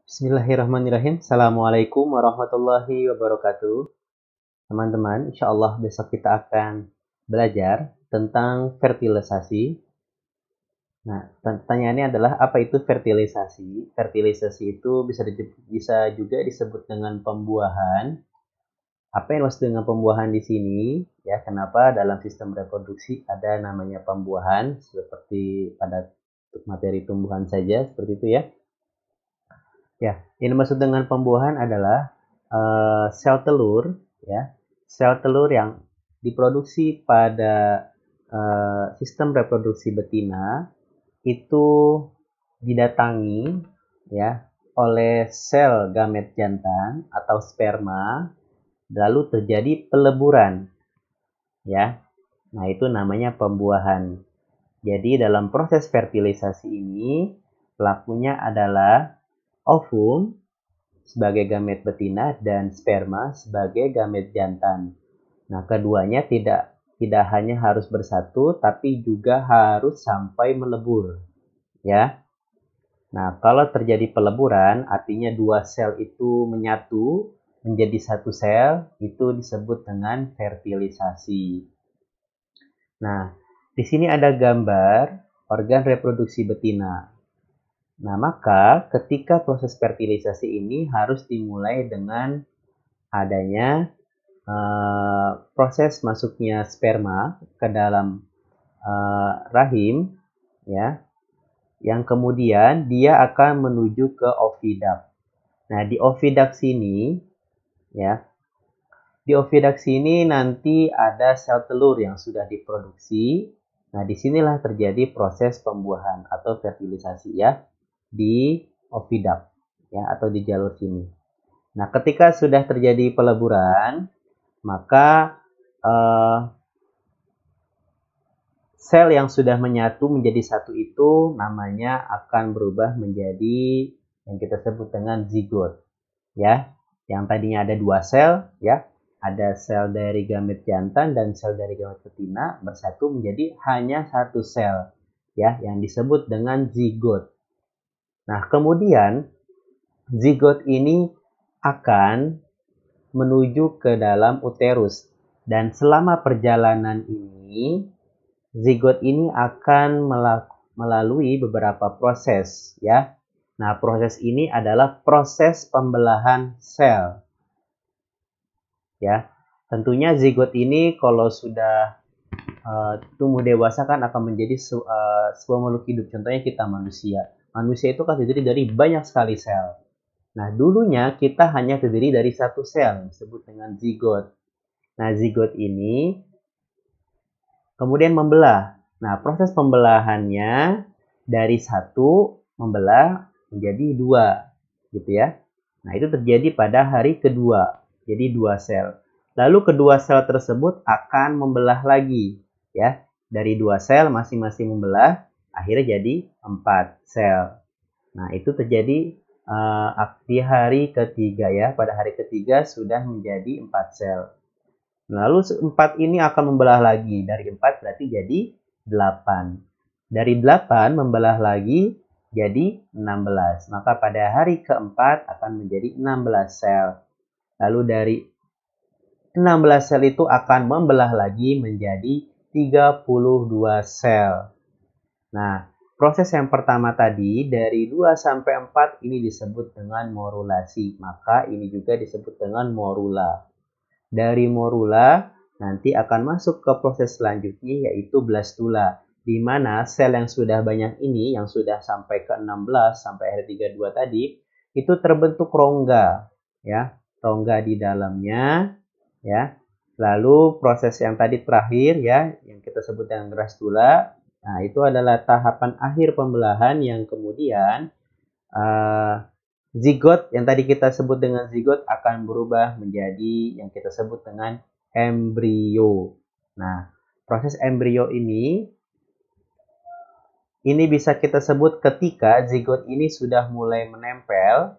Bismillahirrahmanirrahim. Assalamualaikum warahmatullahi wabarakatuh. Teman-teman, insya Allah besok kita akan belajar tentang fertilisasi. Nah, pertanyaannya adalah apa itu fertilisasi? Fertilisasi itu bisa juga disebut dengan pembuahan. Apa yang maksud dengan pembuahan di sini? Ya, kenapa dalam sistem reproduksi ada namanya pembuahan seperti pada materi tumbuhan saja seperti itu ya. Ya, yang dimaksud dengan pembuahan adalah sel telur, ya, sel telur yang diproduksi pada sistem reproduksi betina itu didatangi, ya, oleh sel gamet jantan atau sperma, lalu terjadi peleburan, ya. Nah, itu namanya pembuahan. Jadi dalam proses fertilisasi ini pelakunya adalah ovum sebagai gamet betina dan sperma sebagai gamet jantan. Nah, keduanya tidak hanya harus bersatu tapi juga harus sampai melebur, ya. Nah, kalau terjadi peleburan artinya dua sel itu menyatu menjadi satu sel, itu disebut dengan fertilisasi. Nah, di sini ada gambar organ reproduksi betina. Nah, maka ketika proses fertilisasi ini harus dimulai dengan adanya proses masuknya sperma ke dalam rahim, ya, yang kemudian dia akan menuju ke oviduct. Nah, di oviduct sini, ya, di oviduct sini nanti ada sel telur yang sudah diproduksi. Nah, disinilah terjadi proses pembuahan atau fertilisasi, ya, di oviduct, ya, atau di jalur sini. Nah, ketika sudah terjadi peleburan, maka sel yang sudah menyatu menjadi satu itu namanya akan berubah menjadi yang kita sebut dengan zigot, ya. Yang tadinya ada dua sel, ya, ada sel dari gamet jantan dan sel dari gamet betina bersatu menjadi hanya satu sel, ya, yang disebut dengan zigot. Nah, kemudian zigot ini akan menuju ke dalam uterus. Dan selama perjalanan ini, zigot ini akan melalui beberapa proses, ya. Nah, proses ini adalah proses pembelahan sel. Ya. Tentunya zigot ini kalau sudah tumbuh dewasa kan akan menjadi sebuah makhluk hidup. Contohnya kita manusia. Manusia itu kan terdiri dari banyak sekali sel. Nah, dulunya kita hanya terdiri dari satu sel, disebut dengan zigot. Nah, zigot ini kemudian membelah. Nah, proses pembelahannya dari satu membelah menjadi dua, gitu ya. Nah, itu terjadi pada hari kedua, jadi dua sel. Lalu kedua sel tersebut akan membelah lagi, ya. Dari dua sel masing-masing membelah, akhirnya jadi 4 sel. Nah, itu terjadi di hari ketiga, ya. Pada hari ketiga sudah menjadi 4 sel. Lalu 4 ini akan membelah lagi. Dari 4 berarti jadi 8. Dari 8 membelah lagi jadi 16. Maka pada hari keempat akan menjadi 16 sel. Lalu dari 16 sel itu akan membelah lagi menjadi 32 sel. Nah, proses yang pertama tadi dari 2 sampai 4 ini disebut dengan morulasi. Maka ini juga disebut dengan morula. Dari morula nanti akan masuk ke proses selanjutnya yaitu blastula, di mana sel yang sudah banyak ini yang sudah sampai ke 16 sampai hari 32 tadi itu terbentuk rongga, ya, rongga di dalamnya, ya. Lalu proses yang tadi terakhir, ya, yang kita sebut dengan blastula. Nah, itu adalah tahapan akhir pembelahan yang kemudian zigot yang tadi kita sebut dengan zigot akan berubah menjadi yang kita sebut dengan embrio. Nah, proses embrio ini bisa kita sebut ketika zigot ini sudah mulai menempel,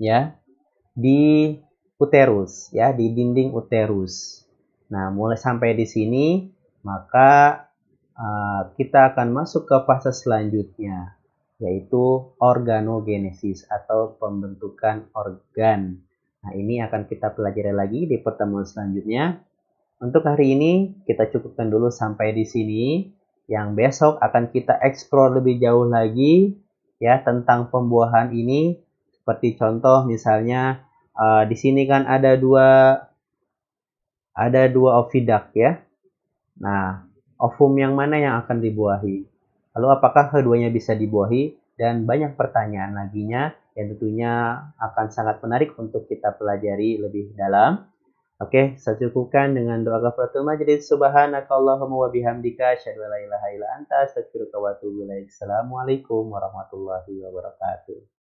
ya, di uterus, ya, di dinding uterus. Nah, mulai sampai di sini maka kita akan masuk ke fase selanjutnya. yaitu organogenesis atau pembentukan organ. Nah, ini akan kita pelajari lagi di pertemuan selanjutnya. Untuk hari ini kita cukupkan dulu sampai di sini. Yang besok akan kita eksplor lebih jauh lagi ya tentang pembuahan ini. Seperti contoh misalnya di sini kan ada dua oviduct ya. Nah, ovum yang mana yang akan dibuahi? Lalu apakah keduanya bisa dibuahi? Dan banyak pertanyaan laginya yang tentunya akan sangat menarik untuk kita pelajari lebih dalam. Oke, saya cukupkan dengan doa kafaratul majlis. Subhanakallahumma wa bihamdika asyhadu an la ilaha illa anta astaghfiruka wa atubu ilaik. Assalamualaikum warahmatullahi wabarakatuh.